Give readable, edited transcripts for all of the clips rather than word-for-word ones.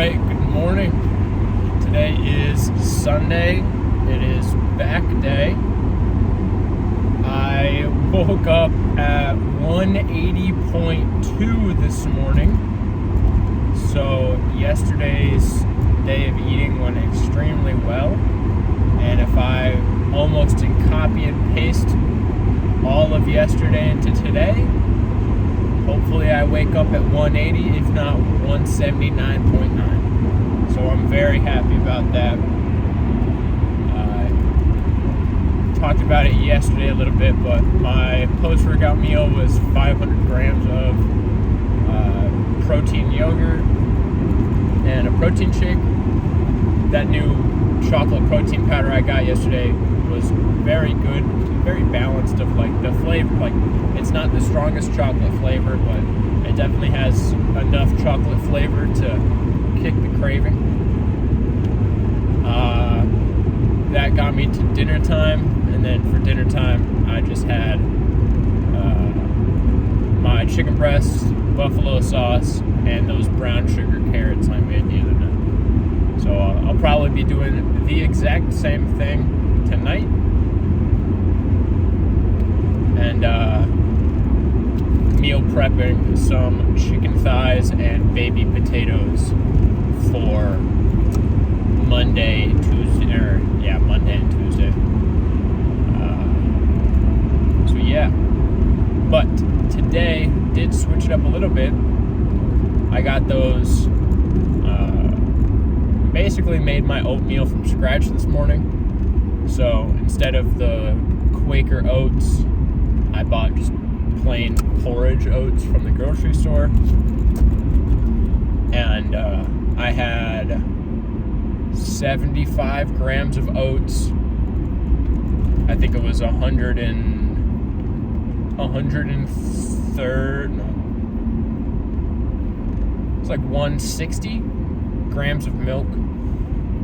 right, good morning. Today is Sunday. It is back day. I woke up at 180.2 this morning. So yesterday's day of eating went extremely well. And if I almost did copy and paste all of yesterday into today, hopefully I wake up at 180, if not 179.9. So I'm very happy about that. Talked about it yesterday a little bit, but my post-workout meal was 500 grams of protein yogurt and a protein shake. That new chocolate protein powder I got yesterday was very good, very balanced of like the flavor. Like, it's not the strongest chocolate flavor, but it definitely has enough chocolate flavor to kick the craving. That got me to dinner time, and then for dinner time I just had my chicken breast, buffalo sauce, and those brown sugar carrots I made the other night. So I'll probably be doing the exact same thing tonight. And meal prepping some chicken thighs and baby potatoes for Monday and Tuesday. So yeah, but today did switch it up a little bit. I got those, basically made my oatmeal from scratch this morning. So instead of the Quaker oats, I bought just plain porridge oats from the grocery store. And I had 75 grams of oats. I think it was 160 grams of milk,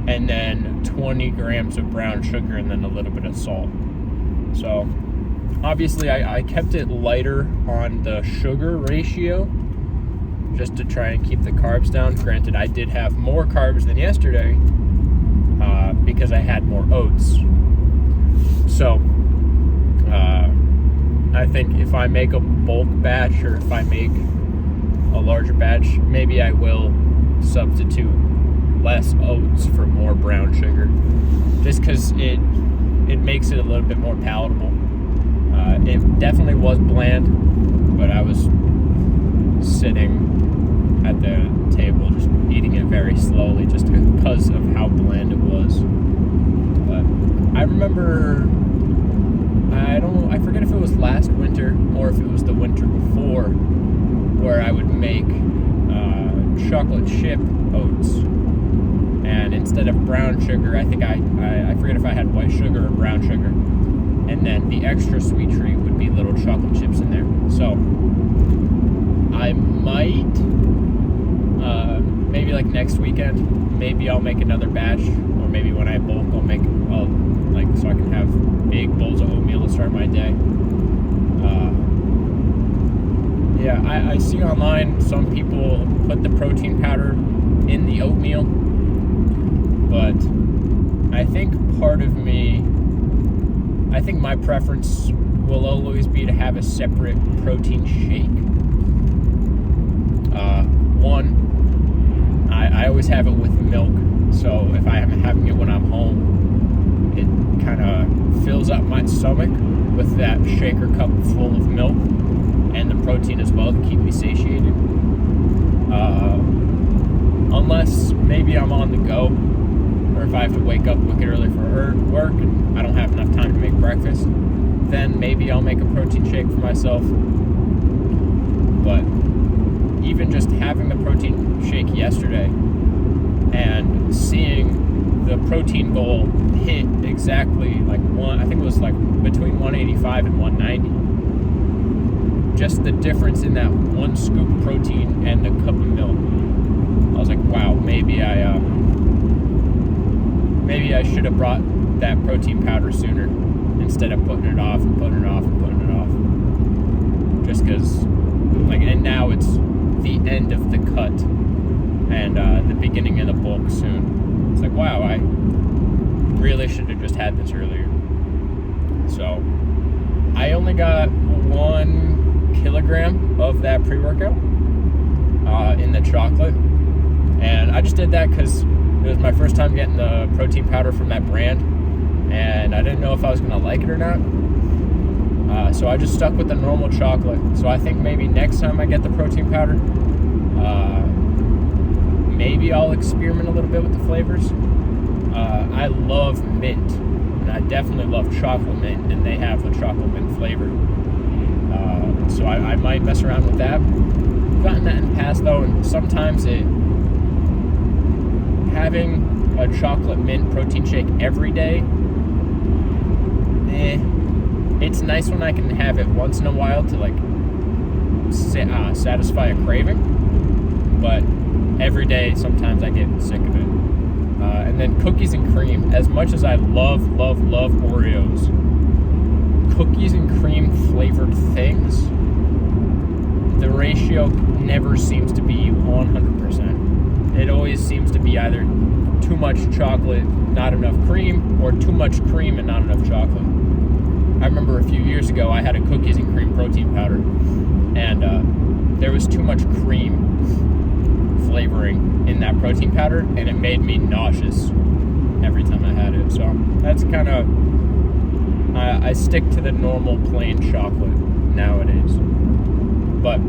and then 20 grams of brown sugar, and then a little bit of salt. So obviously I kept it lighter on the sugar ratio just to try and keep the carbs down. Granted, I did have more carbs than yesterday because I had more oats. So I think if I make a bulk batch, or if I make a larger batch, maybe I will substitute less oats for more brown sugar, just because it makes it a little bit more palatable. It definitely was bland, but I was sitting at the table just eating it very slowly just because of how bland it was. But I remember, I forget if it was last winter or if it was the winter before, where I would make chocolate chip oats, and instead of brown sugar, I think I forget if I had white sugar or brown sugar, and then the extra sweet treat would be little chocolate chips in there. So I might, maybe like next weekend, maybe I'll make another batch, or maybe when I bulk, so I can have big bowls of oatmeal to start my day. Yeah, I see online some people put the protein powder in the oatmeal, but I think my preference will always be to have a separate protein shake. I always have it with milk, so if I am having it when I'm home, it kind of fills up my stomach with that shaker cup full of milk and the protein as well to keep me satiated. Unless maybe I'm on the go, or if I have to wake up wicked early for work and I don't have enough time to make breakfast, then maybe I'll make a protein shake for myself. But even just having the protein shake yesterday and seeing the protein goal hit exactly like I think it was like between 185 and 190. Just the difference in that one scoop of protein and a cup of milk. I was like, wow, maybe I should have brought that protein powder sooner instead of putting it off. Just because, and now it's the end of the cut, and the beginning of the bulk soon. It's like, wow, I really should have just had this earlier. So I only got 1 kilogram of that pre-workout in the chocolate, and I just did that because it was my first time getting the protein powder from that brand, and I didn't know if I was gonna like it or not. So I just stuck with the normal chocolate. So I think maybe next time I get the protein powder, maybe I'll experiment a little bit with the flavors. I love mint, and I definitely love chocolate mint, and they have the chocolate mint flavor. So I might mess around with that. I've gotten that in the past though, and sometimes having a chocolate mint protein shake every day, it's nice when I can have it once in a while to like satisfy a craving, but every day sometimes I get sick of it. And then cookies and cream. As much as I love Oreos, cookies and cream flavored things, the ratio never seems to be 100%. It always seems to be either too much chocolate, not enough cream, or too much cream and not enough chocolate. I remember a few years ago I had a cookies and cream protein powder, and there was too much cream flavoring in that protein powder, and it made me nauseous every time I had it. So that's kind of, I stick to the normal plain chocolate nowadays. But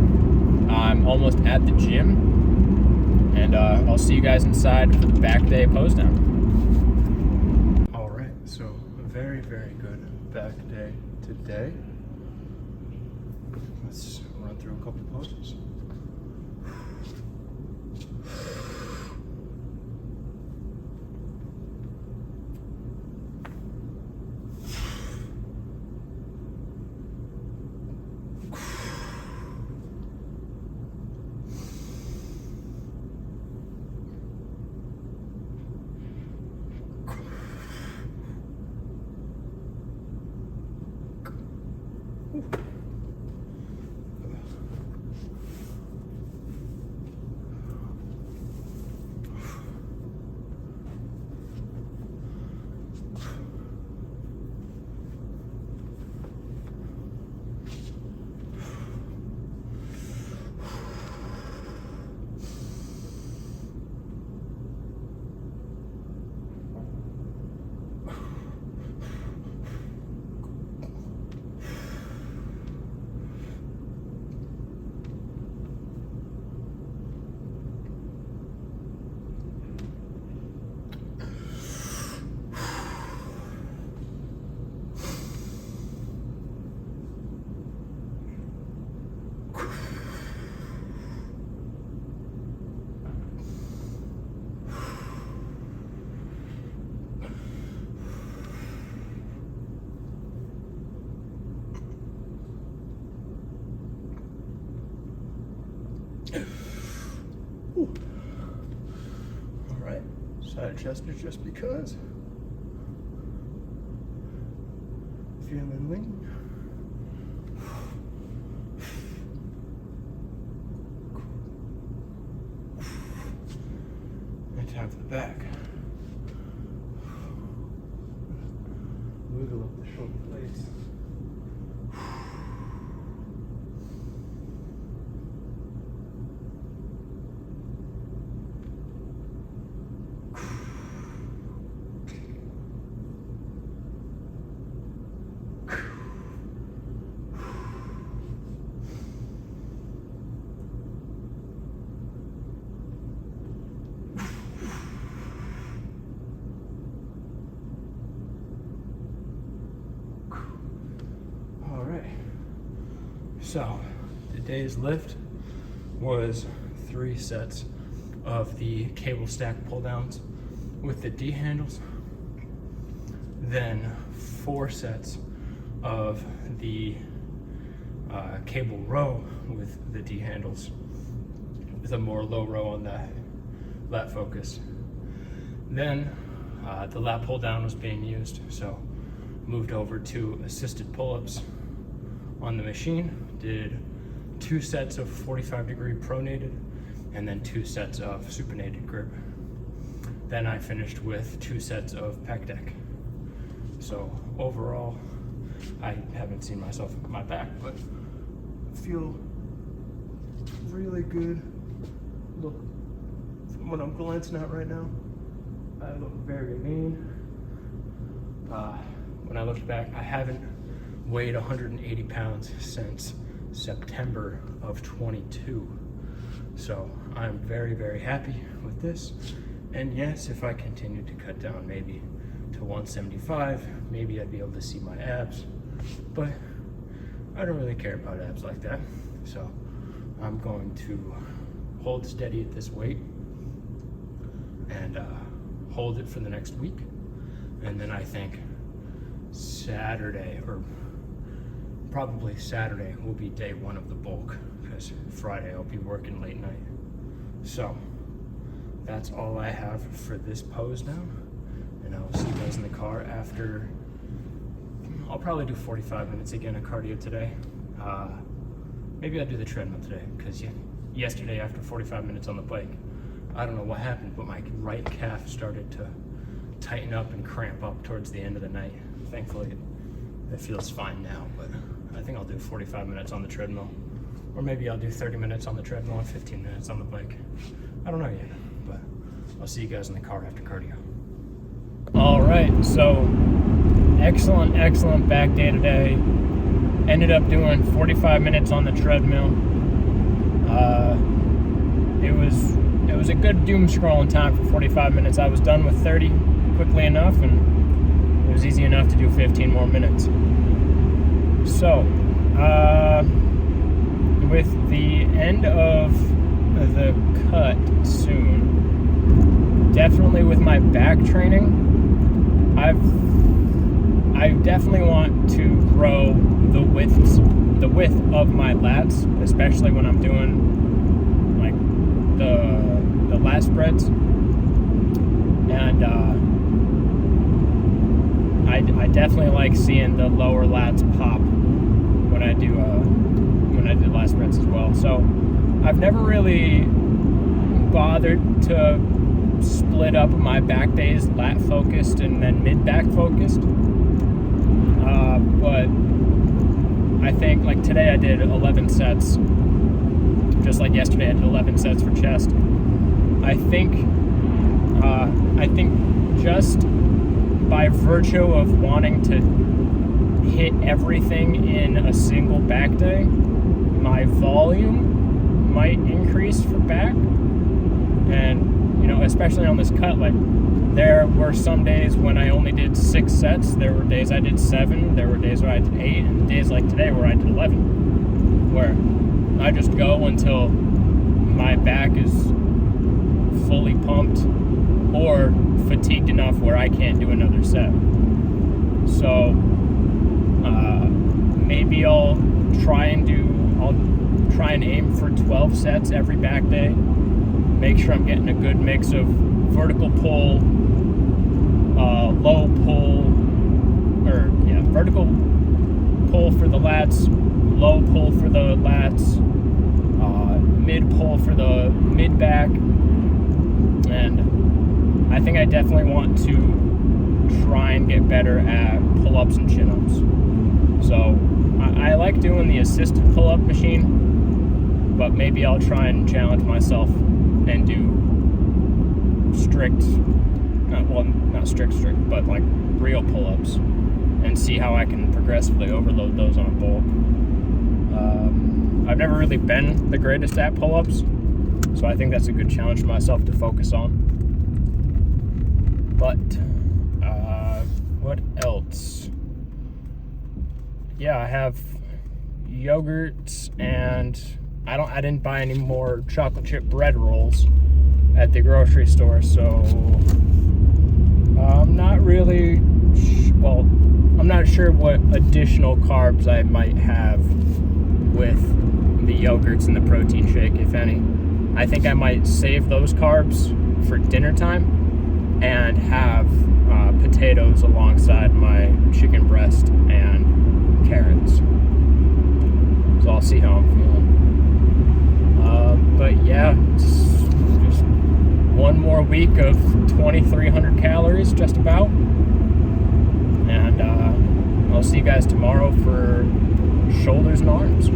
I'm almost at the gym, and I'll see you guys inside for the back day pose down. All right, so a very good back day today. Let's run through a couple poses. Alright, side chesters just because. Feeling lean. And time for the back. Wiggle up the shoulder blades. So, today's lift was 3 sets of the cable stack pull downs with the D handles, then 4 sets of the cable row with the D handles, with a more low row on the lat focus. Then the lat pull down was being used, so moved over to assisted pull-ups on the machine, did 2 sets of 45-degree pronated, and then 2 sets of supinated grip. Then I finished with 2 sets of pec deck. So overall, I haven't seen myself with my back, but feel really good. Look, from what I'm glancing at right now, I look very lean. When I looked back, I haven't weighed 180 pounds since September of 22. So I'm very, very happy with this. And yes, if I continued to cut down maybe to 175, maybe I'd be able to see my abs, but I don't really care about abs like that. So I'm going to hold steady at this weight and hold it for the next week. And then I think Saturday, or probably Saturday, will be day 1 of the bulk, because Friday I'll be working late night. So that's all I have for this pose now, and I'll see you guys in the car after. I'll probably do 45 minutes again of cardio today. Maybe I'll do the treadmill today, because yesterday after 45 minutes on the bike, I don't know what happened, but my right calf started to tighten up and cramp up towards the end of the night. Thankfully, it feels fine now, but I think I'll do 45 minutes on the treadmill. Or maybe I'll do 30 minutes on the treadmill and 15 minutes on the bike. I don't know yet, but I'll see you guys in the car after cardio. All right, so excellent back day today. Ended up doing 45 minutes on the treadmill. It was a good doom scrolling time for 45 minutes. I was done with 30 quickly enough, and it was easy enough to do 15 more minutes. So, with the end of the cut soon, definitely with my back training, I definitely want to grow the width of my lats, especially when I'm doing like the lat spreads. And I definitely like seeing the lower lats pop when I do lat spreads as well. So I've never really bothered to split up my back days, lat focused and then mid back focused. But I think like today I did 11 sets, just like yesterday I did 11 sets for chest. I think just by virtue of wanting to hit everything in a single back day, my volume might increase for back. And, you know, especially on this cut, like there were some days when I only did 6 sets. There were days I did 7. There were days where I did 8, and days like today where I did 11, where I just go until my back is fully pumped or fatigued enough where I can't do another set. So maybe I'll try and aim for 12 sets every back day. Make sure I'm getting a good mix of vertical pull, low pull, vertical pull for the lats, low pull for the lats, mid pull for the mid back, and I think I definitely want to try and get better at pull-ups and chin-ups. So I like doing the assisted pull-up machine, but maybe I'll try and challenge myself and do not strict, but like real pull-ups, and see how I can progressively overload those on a bulk. I've never really been the greatest at pull-ups, so I think that's a good challenge for myself to focus on. But what else? Yeah, I have yogurts, and I didn't buy any more chocolate chip bread rolls at the grocery store, so I'm not sure what additional carbs I might have with the yogurts and the protein shake, if any. I think I might save those carbs for dinner time and have potatoes alongside my chicken breast and carrots. So I'll see how I'm feeling. But yeah, it's just one more week of 2,300 calories, just about. And I'll see you guys tomorrow for shoulders and arms.